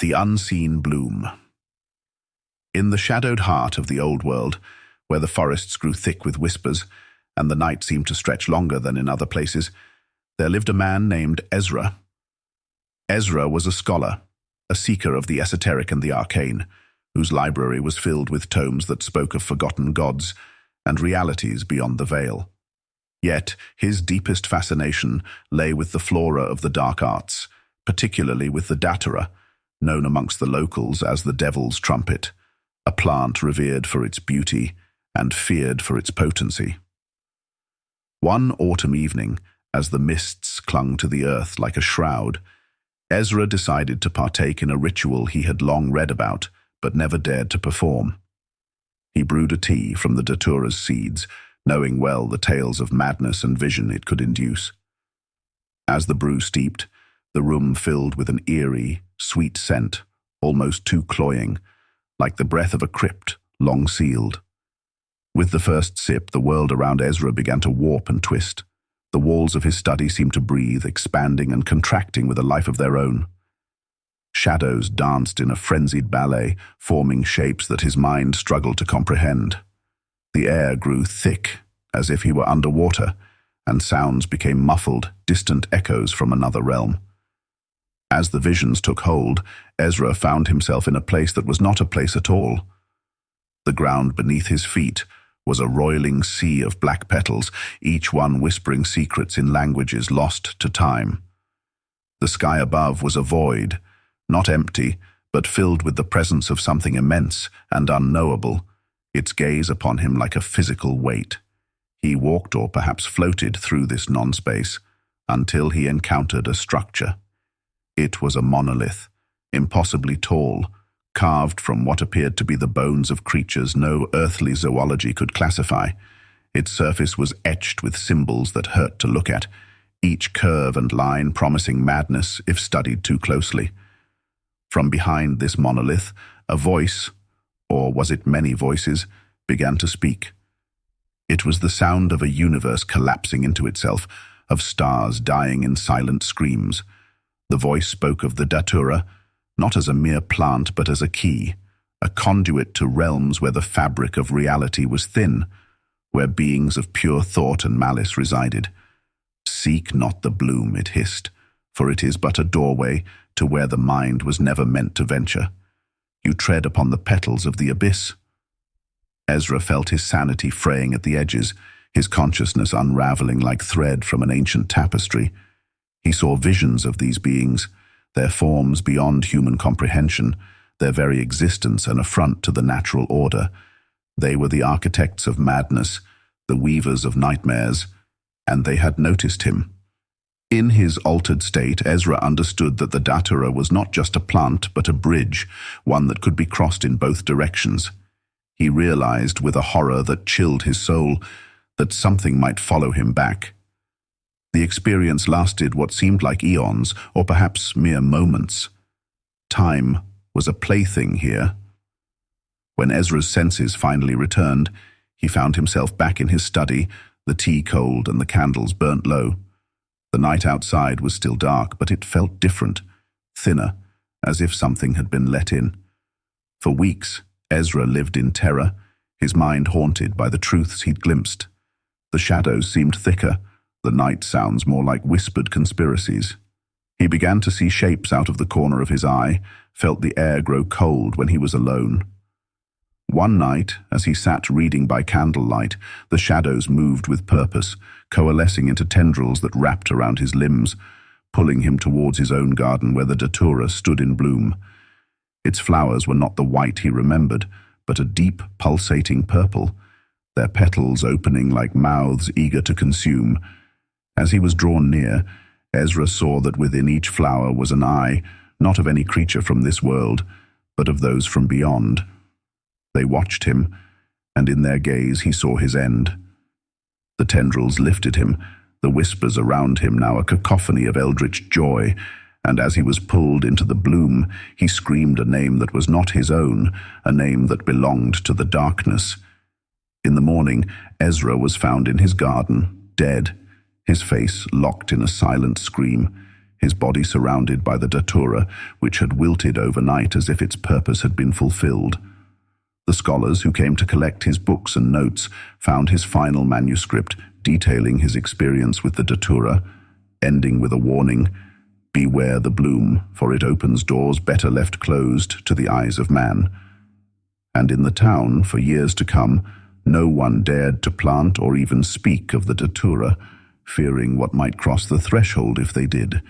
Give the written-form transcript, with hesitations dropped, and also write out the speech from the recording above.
The unseen bloom. In the shadowed heart of the old world, where the forests grew thick with whispers, and the night seemed to stretch longer than in other places, there lived a man named Ezra. Ezra was a scholar, a seeker of the esoteric and the arcane, whose library was filled with tomes that spoke of forgotten gods and realities beyond the veil. Yet his deepest fascination lay with the flora of the dark arts, particularly with the Datura, known amongst the locals as the Devil's Trumpet, a plant revered for its beauty and feared for its potency. One autumn evening, as the mists clung to the earth like a shroud, Ezra decided to partake in a ritual he had long read about but never dared to perform. He brewed a tea from the Datura's seeds, knowing well the tales of madness and vision it could induce. As the brew steeped, the room filled with an eerie, sweet scent, almost too cloying, like the breath of a crypt long sealed. With the first sip, the world around Ezra began to warp and twist. The walls of his study seemed to breathe, expanding and contracting with a life of their own. Shadows danced in a frenzied ballet, forming shapes that his mind struggled to comprehend. The air grew thick, as if he were underwater, and sounds became muffled, distant echoes from another realm. As the visions took hold, Ezra found himself in a place that was not a place at all. The ground beneath his feet was a roiling sea of black petals, each one whispering secrets in languages lost to time. The sky above was a void, not empty, but filled with the presence of something immense and unknowable, its gaze upon him like a physical weight. He walked or perhaps floated through this non-space until he encountered a structure. It was a monolith, impossibly tall, carved from what appeared to be the bones of creatures no earthly zoology could classify. Its surface was etched with symbols that hurt to look at, each curve and line promising madness if studied too closely. From behind this monolith, a voice, or was it many voices, began to speak. It was the sound of a universe collapsing into itself, of stars dying in silent screams. The voice spoke of the Datura, not as a mere plant but as a key, a conduit to realms where the fabric of reality was thin, where beings of pure thought and malice resided. "Seek not the bloom," it hissed, "for it is but a doorway to where the mind was never meant to venture. You tread upon the petals of the abyss." Ezra felt his sanity fraying at the edges, his consciousness unraveling like thread from an ancient tapestry. He saw visions of these beings, their forms beyond human comprehension, their very existence an affront to the natural order. They were the architects of madness, the weavers of nightmares, and they had noticed him. In his altered state, Ezra understood that the Datura was not just a plant, but a bridge, one that could be crossed in both directions. He realized, with a horror that chilled his soul, that something might follow him back. The experience lasted what seemed like eons, or perhaps mere moments. Time was a plaything here. When Ezra's senses finally returned, he found himself back in his study, the tea cold and the candles burnt low. The night outside was still dark, but it felt different, thinner, as if something had been let in. For weeks, Ezra lived in terror, his mind haunted by the truths he'd glimpsed. The shadows seemed thicker, the night sounds more like whispered conspiracies. He began to see shapes out of the corner of his eye, felt the air grow cold when he was alone. One night, as he sat reading by candlelight, the shadows moved with purpose, coalescing into tendrils that wrapped around his limbs, pulling him towards his own garden where the Datura stood in bloom. Its flowers were not the white he remembered, but a deep, pulsating purple, their petals opening like mouths eager to consume. As he was drawn near, Ezra saw that within each flower was an eye, not of any creature from this world, but of those from beyond. They watched him, and in their gaze he saw his end. The tendrils lifted him, the whispers around him now a cacophony of eldritch joy, and as he was pulled into the bloom, he screamed a name that was not his own, a name that belonged to the darkness. In the morning, Ezra was found in his garden, dead, his face locked in a silent scream, his body surrounded by the Datura, which had wilted overnight as if its purpose had been fulfilled. The scholars who came to collect his books and notes found his final manuscript detailing his experience with the Datura, ending with a warning: "Beware the bloom, for it opens doors better left closed to the eyes of man." And in the town, for years to come, no one dared to plant or even speak of the Datura, fearing what might cross the threshold if they did.